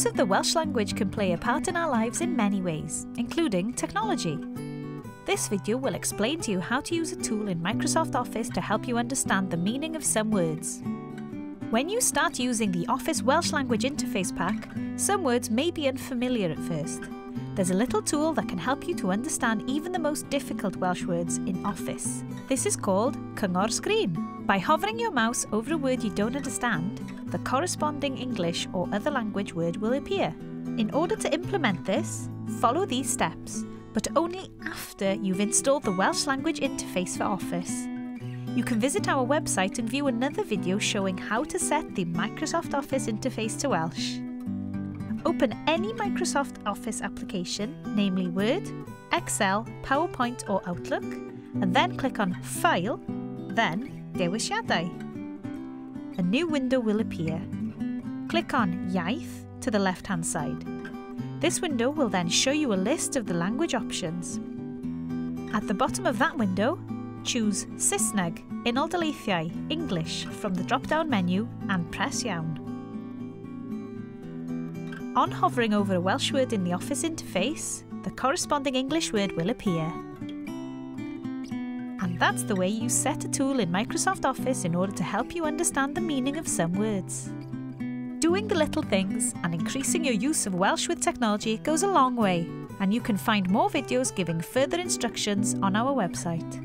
use of the Welsh language can play a part in our lives in many ways, including technology. This video will explain to you how to use a tool in Microsoft Office to help you understand the meaning of some words. When you start using the Office Welsh Language Interface Pack, some words may be unfamiliar at first. There's a little tool that can help you to understand even the most difficult Welsh words in Office. This is called Cyngor Screen. By hovering your mouse over a word you don't understand, the corresponding English or other language word will appear. In order to implement this, follow these steps, but only after you've installed the Welsh Language Interface for Office. You can visit our website and view another video showing how to set the Microsoft Office interface to Welsh. Open any Microsoft Office application, namely Word, Excel, PowerPoint or Outlook, and then click on File, then Dewisiadau. A new window will appear. Click on Iaith to the left-hand side. This window will then show you a list of the language options. At the bottom of that window, choose Saesneg, Unol Daleithiau, English from the drop-down menu and press Iawn. On hovering over a Welsh word in the Office interface, the corresponding English word will appear. And that's the way you set a tool in Microsoft Office in order to help you understand the meaning of some words. Doing the little things and increasing your use of Welsh with technology goes a long way, and you can find more videos giving further instructions on our website.